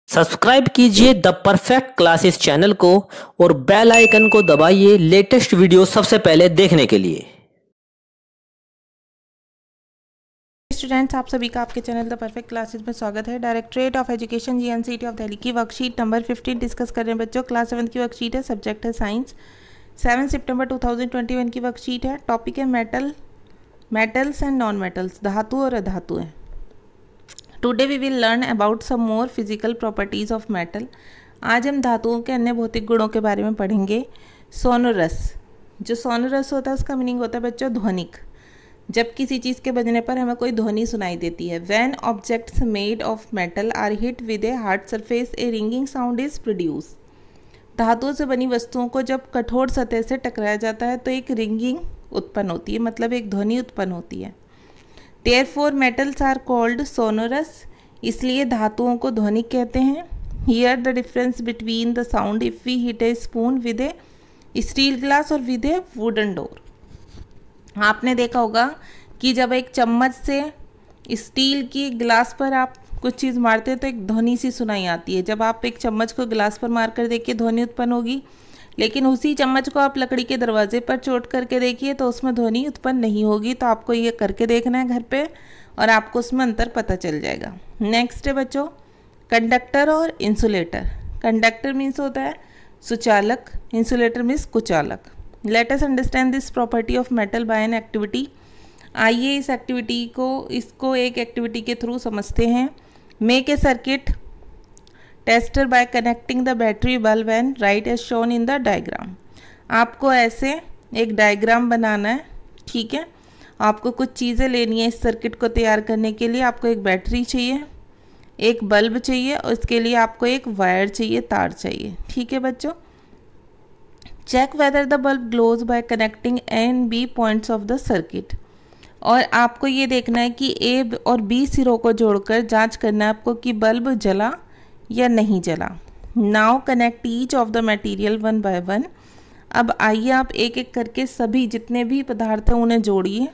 Subscribe कीजिए the perfect classes channel को और बेल आइकन को दबाइए लेटेस्ट वीडियो सबसे पहले देखने के लिए। स्टूडेंट्स, आप सभी का आपके चैनल द परफेक्ट क्लासेस में स्वागत है। Directorate of education GNCT of Delhi की वर्कशीट नंबर 15 डिस्कस कर रहे हैं बच्चों। क्लास 7 की वर्कशीट है, सब्जेक्ट है साइंस। 7 सितंबर 2021 की वर्कशीट है। टॉपिक है मेटल्स एंड नॉन मेटल्स, धातु और अधातु है। Today we will learn about some more physical properties of metal. आज हम धातुओं के अन्य भौतिक गुणों के बारे में पढ़ेंगे। सोनोरस, जो सोनोरस होता है उसका मीनिंग होता है बच्चों ध्वनिक। जब किसी चीज़ के बजने पर हमें कोई ध्वनि सुनाई देती है। When objects made of metal are hit with a hard surface a ringing sound is produce. धातुओं से बनी वस्तुओं को जब कठोर सतह से टकराया जाता है तो एक रिंगिंग उत्पन्न होती है, मतलब एक ध्वनि उत्पन्न होती है। Therefore metals are called sonorous, इसलिए धातुओं को ध्वनिक कहते हैं। Here the difference between the sound if we hit a spoon with a steel glass और with a wooden door। आपने देखा होगा कि जब एक चम्मच से स्टील की ग्लास पर आप कुछ चीज़ मारते हैं तो एक ध्वनि सी सुनाई आती है। जब आप एक चम्मच को ग्लास पर मार कर देखिए ध्वनि उत्पन्न होगी, लेकिन उसी चम्मच को आप लकड़ी के दरवाजे पर चोट करके देखिए तो उसमें ध्वनि उत्पन्न नहीं होगी। तो आपको ये करके देखना है घर पे और आपको उसमें अंतर पता चल जाएगा। नेक्स्ट है बच्चों कंडक्टर और इंसुलेटर। कंडक्टर मीन्स होता है सुचालक, इंसुलेटर मीन्स कुचालक। Let us understand this property of metal by an activity. आइए इस एक्टिविटी को एक एक्टिविटी के थ्रू समझते हैं। Make a circuit tester by connecting the battery bulb and write as shown in the diagram. आपको ऐसे एक डायग्राम बनाना है, ठीक है। आपको कुछ चीज़ें लेनी है इस सर्किट को तैयार करने के लिए। आपको एक बैटरी चाहिए, एक बल्ब चाहिए और इसके लिए आपको एक वायर चाहिए, तार चाहिए, ठीक है बच्चों। Check whether the bulb glows by connecting A and B points of the circuit. और आपको ये देखना है कि ए और बी सिरों को जोड़कर जांच करना है आपको कि बल्ब जला या नहीं जला। Now connect each of the material one by one. अब आइए आप एक एक करके सभी जितने भी पदार्थ हैं उन्हें जोड़िए।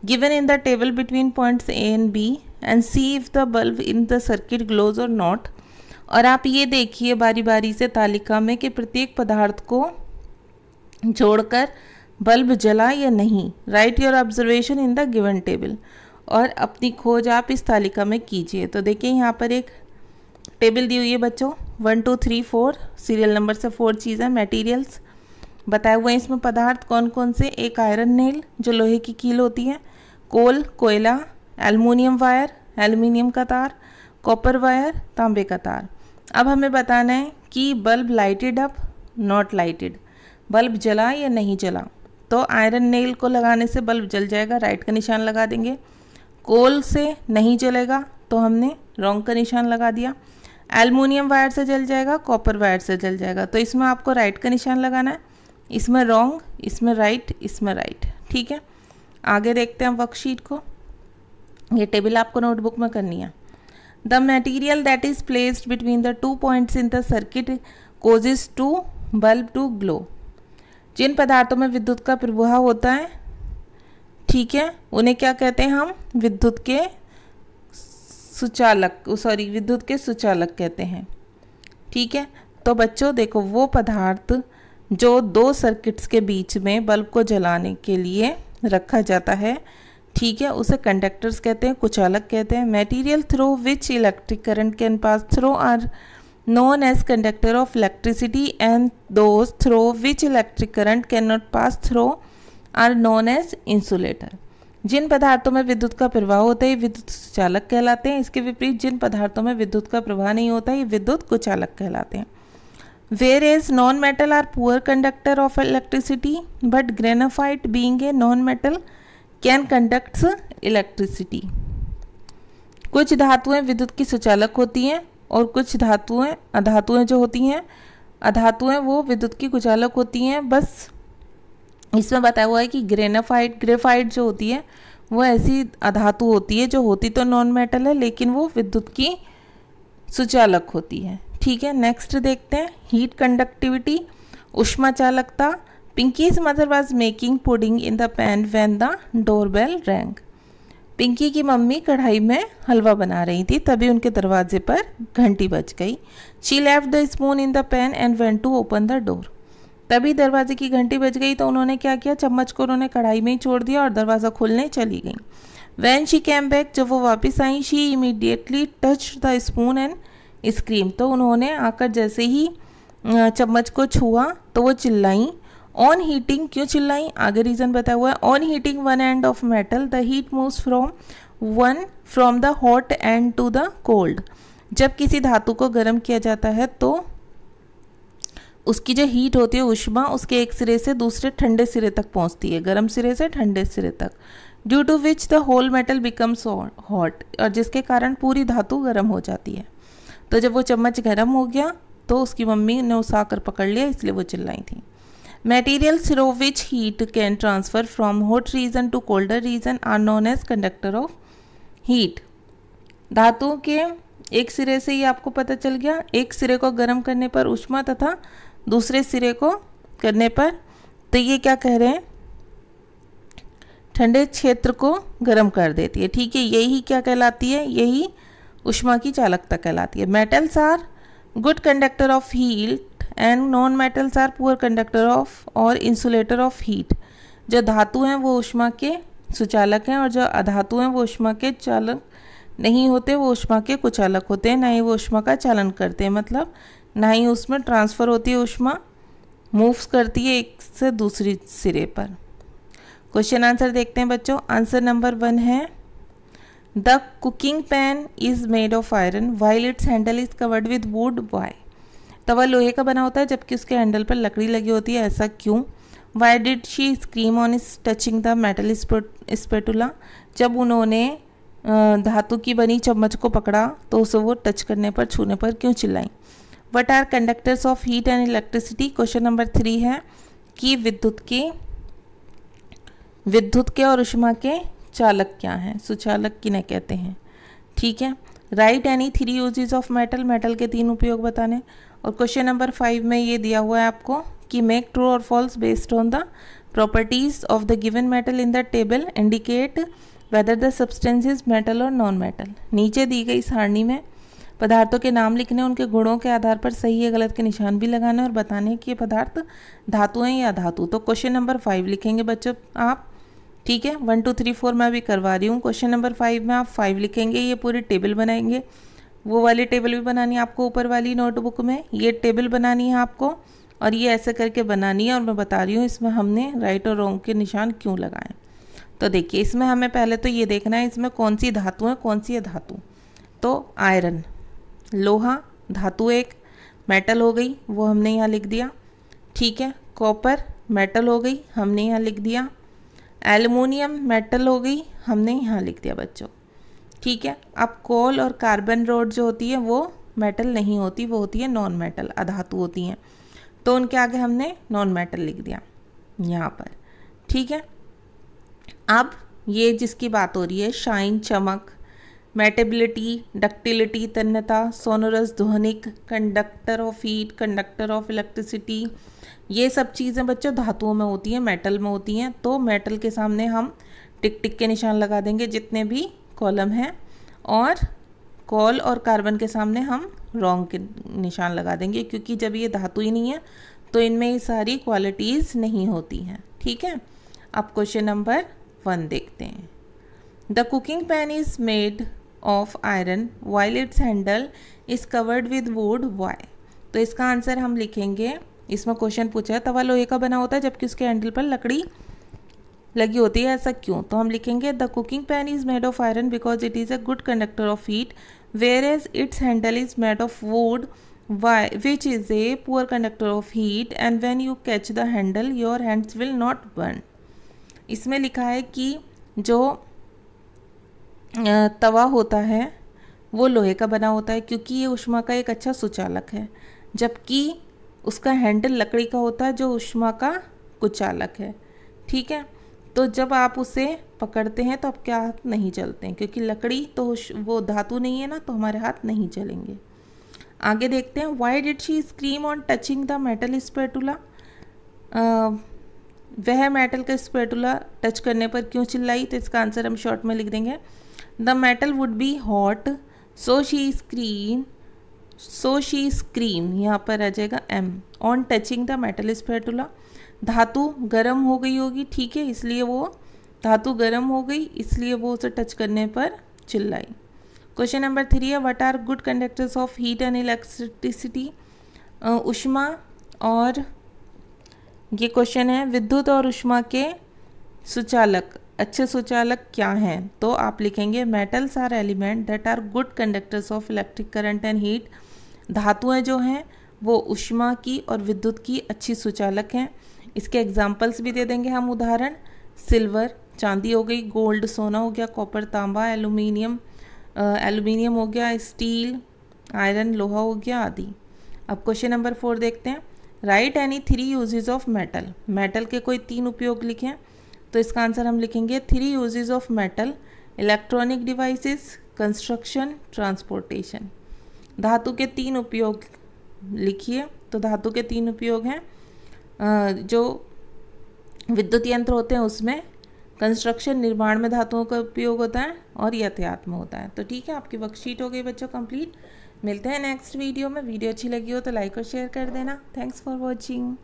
Given in the table between points A and B and C if the bulb in the circuit glows और नॉट। और आप ये देखिए बारी बारी से तालिका में कि प्रत्येक पदार्थ को जोड़कर बल्ब जला या नहीं। Right your observation in the given table. और अपनी खोज आप इस तालिका में कीजिए। तो देखिए यहाँ पर एक टेबल दी हुई है बच्चों, 1 2 3 4 सीरियल नंबर से 4 चीज़ें मटेरियल्स बताए हुए हैं। इसमें पदार्थ कौन कौन से, एक आयरन नेल जो लोहे की कील होती है, कोल कोयला, एल्युमिनियम वायर एल्युमिनियम का तार, कॉपर वायर तांबे का तार। अब हमें बताना है कि bulb lighted up not lighted, bulb जला या नहीं जला। तो आयरन नेल को लगाने से बल्ब जल जाएगा, राइट का निशान लगा देंगे। कोल से नहीं जलेगा तो हमने रॉन्ग का निशान लगा दिया। एल्युमिनियम वायर से जल जाएगा, कॉपर वायर से जल जाएगा, तो इसमें आपको राइट का निशान लगाना है। इसमें रॉन्ग, इसमें राइट, इसमें राइट, ठीक है। आगे देखते हैं वर्कशीट को। ये टेबल आपको नोटबुक में करनी है। The material that is placed between the 2 points in the circuit causes to bulb to glow. जिन पदार्थों में विद्युत का प्रवाह होता है, ठीक है, उन्हें क्या कहते हैं हम, विद्युत के सुचालक कहते हैं, ठीक है। तो बच्चों देखो, वो पदार्थ जो 2 सर्किट्स के बीच में बल्ब को जलाने के लिए रखा जाता है, ठीक है, उसे कंडक्टर्स कहते हैं, कुचालक कहते हैं। Material through which electric current can pass through are known as conductor of electricity and those through which electric current cannot pass through are known as insulator। जिन पदार्थों में विद्युत का प्रवाह होता है ये विद्युत सुचालक कहलाते हैं। इसके विपरीत जिन पदार्थों में विद्युत का प्रवाह नहीं होता ये विद्युत कुचालक कहलाते हैं। Whereas non metal are poor conductor of electricity but graphite being a non metal can conduct electricity। कुछ धातुएं विद्युत की सुचालक होती हैं और कुछ अधातुएं जो होती हैं, अधातुएं वो विद्युत की कुचालक होती हैं। बस इसमें बताया हुआ है कि ग्रेफाइट जो होती है वो ऐसी अधातु होती है जो होती तो नॉन मेटल है लेकिन वो विद्युत की सुचालक होती है, ठीक है। नेक्स्ट देखते हैं हीट कंडक्टिविटी, ऊष्मा चालकता। Pinky's mother was making pudding in the pan when the doorbell rang. Pinky की मम्मी कढ़ाई में हलवा बना रही थी, तभी उनके दरवाजे पर घंटी बज गई। She left the spoon in the pan and went to open the door. तभी दरवाजे की घंटी बज गई तो उन्होंने क्या किया, चम्मच को उन्होंने कढ़ाई में ही छोड़ दिया और दरवाज़ा खोलने चली गई। वैन शी कैम बैक, जब वो वापस आई, she immediately touch the spoon and scream, तो उन्होंने आकर जैसे ही चम्मच को छुआ तो वो चिल्लाई। ऑन हीटिंग, क्यों चिल्लाई, आगे रीज़न बताया हुआ है। On heating one end of metal the heat moves from the hot end to the cold. जब किसी धातु को गर्म किया जाता है तो उसकी जो हीट होती है, ऊष्मा, उसके एक सिरे से दूसरे ठंडे सिरे तक पहुंचती है, गर्म सिरे से ठंडे सिरे तक। Due to which the whole metal becomes hot, और जिसके कारण पूरी धातु गर्म हो जाती है। तो जब वो चम्मच गर्म हो गया तो उसकी मम्मी ने उसे आकर पकड़ लिया, इसलिए वो चिल्लाई थी। Materials through which heat can transfer from hot region to colder region are known as conductor of heat। धातुओं के एक सिरे से ये आपको पता चल गया, एक सिरे को गर्म करने पर ऊष्मा तथा दूसरे सिरे को करने पर, तो ये क्या कह रहे हैं, ठंडे क्षेत्र को गर्म कर देती है। ठीक है, यही क्या कहलाती है, यही ऊष्मा की चालकता कहलाती है। Metals are good conductor of heat and non metals are poor conductor of और इंसुलेटर ऑफ हीट। जो धातु हैं वो ऊष्मा के सुचालक हैं और जो अधातु हैं वो ऊष्मा के चालक नहीं होते, वो ऊष्मा के कुचालक होते हैं। ना ही वो ऊष्मा का चालन करते हैं, मतलब ना ही उसमें ट्रांसफ़र होती है, ऊष्मा मूव्स करती है एक से दूसरी सिरे पर। क्वेश्चन आंसर देखते हैं बच्चों। आंसर नंबर 1 है the cooking pan is made of iron while its handle is covered with wood. Why, तवा लोहे का बना होता है जबकि उसके हैंडल पर लकड़ी लगी होती है, ऐसा क्यों। Why did she scream on is touching the metal spatula, जब उन्होंने धातु की बनी चम्मच को पकड़ा तो उसे वो टच करने पर, छूने पर क्यों चिल्लाई। What are conductors of heat and electricity. Question number 3 है कि विद्युत के और ऊष्मा के चालक क्या हैं, सुचालक किन्हें कहते हैं। ठीक है, right any 3 uses of metal, metal के 3 उपयोग बताने। और क्वेश्चन नंबर 5 में ये दिया हुआ है आपको कि मेक ट्रू और false based on the properties of the given metal in the table, indicate whether the substance is metal और नॉन मेटल। नीचे दी गई सारणी में पदार्थों के नाम लिखने, उनके गुणों के आधार पर सही या गलत के निशान भी लगाने और बताने कि ये पदार्थ धातु हैं या अधातु। तो क्वेश्चन नंबर 5 लिखेंगे बच्चों आप। ठीक है, 1 2 3 4 मैं भी करवा रही हूँ। क्वेश्चन नंबर 5 में आप 5 लिखेंगे, ये पूरी टेबल बनाएंगे। वो वाली टेबल भी बनानी है आपको, ऊपर वाली नोटबुक में ये टेबल बनानी है आपको, और ये ऐसे करके बनानी है। और मैं बता रही हूँ इसमें हमने राइट और रॉन्ग के निशान क्यों लगाए। तो देखिए, इसमें हमें पहले तो ये देखना है इसमें कौन सी धातु है, कौन सी है धातु। तो आयरन, लोहा, धातु एक, मेटल हो गई, वो हमने यहाँ लिख दिया। ठीक है, कॉपर मेटल हो गई, हमने यहाँ लिख दिया। एल्युमिनियम मेटल हो गई, हमने यहाँ लिख दिया बच्चों। ठीक है, अब कोल और कार्बन रॉड जो होती है वो मेटल नहीं होती, वो होती है नॉन मेटल, अधातु होती हैं। तो उनके आगे हमने नॉन मेटल लिख दिया यहाँ पर। ठीक है, अब ये जिसकी बात हो रही है, शाइन चमक, मैटेबिलिटी, डक्टिलिटी तन्यता, सोनोरस ध्वनिक, conductor of heat, conductor of electricity, ये सब चीज़ें बच्चों धातुओं में होती हैं, मेटल में होती हैं। तो मेटल के सामने हम टिक टिक के निशान लगा देंगे जितने भी कॉलम हैं, और कॉल और कार्बन के सामने हम रॉन्ग के निशान लगा देंगे, क्योंकि जब ये धातु ही नहीं है तो इनमें ये सारी क्वालिटीज़ नहीं होती हैं। ठीक है, अब क्वेश्चन नंबर 1 देखते हैं। The cooking pan is made of iron while its handle is covered with wood. Why, तो इसका आंसर हम लिखेंगे। इसमें क्वेश्चन पूछा है तवा लोहे का बना होता है जबकि उसके हैंडल पर लकड़ी लगी होती है, ऐसा क्यों। तो हम लिखेंगे the cooking pan is made of iron because it is a good conductor of heat, where as its handle is made of wood which is a poor conductor of heat, and when you catch the handle your hands will not burn. इसमें लिखा है कि जो तवा होता है वो लोहे का बना होता है क्योंकि ये ऊष्मा का एक अच्छा सुचालक है, जबकि उसका हैंडल लकड़ी का होता है जो ऊष्मा का कुचालक है। ठीक है, तो जब आप उसे पकड़ते हैं तो आपके हाथ नहीं चलते हैं, क्योंकि लकड़ी तो वो धातु नहीं है ना, तो हमारे हाथ नहीं चलेंगे। आगे देखते हैं। Why did she scream on touching the metal spatula. वह मेटल का स्पैटुला टच करने पर क्यों चिल्लाई, तो इसका आंसर हम शॉर्ट में लिख देंगे the metal would be hot so she scream, यहाँ पर आ जाएगा M on touching the metal spatula. धातु गर्म हो गई होगी, ठीक है, इसलिए वो धातु गर्म हो गई इसलिए वो उसे टच करने पर चिल्लाई। क्वेश्चन नंबर 3 है what are good conductors of heat and electricity, ऊष्मा और ये क्वेश्चन है विद्युत और ऊष्मा के सुचालक, अच्छे सुचालक क्या हैं, तो आप लिखेंगे metals are element that are good conductors of electric current and heat. धातुएं जो हैं वो ऊष्मा की और विद्युत की अच्छी सुचालक हैं। इसके एग्जाम्पल्स भी दे देंगे हम उदाहरण, सिल्वर चांदी हो गई, गोल्ड सोना हो गया, कॉपर तांबा, एल्यूमिनियम हो गया, स्टील आयरन लोहा हो गया आदि। अब क्वेश्चन नंबर 4 देखते हैं write any 3 uses of metal, metal के कोई 3 उपयोग लिखें, तो इसका आंसर हम लिखेंगे 3 uses of metal, electronic devices, construction, transportation. धातु के 3 उपयोग लिखिए, तो धातु के 3 उपयोग हैं जो विद्युत यंत्र होते हैं उसमें, कंस्ट्रक्शन निर्माण में धातुओं का उपयोग होता है और यातायात में होता है। तो ठीक है, आपकी वर्कशीट हो गई बच्चों कंप्लीट। मिलते हैं नेक्स्ट वीडियो में। वीडियो अच्छी लगी हो तो लाइक और शेयर कर देना। Thanks for watching.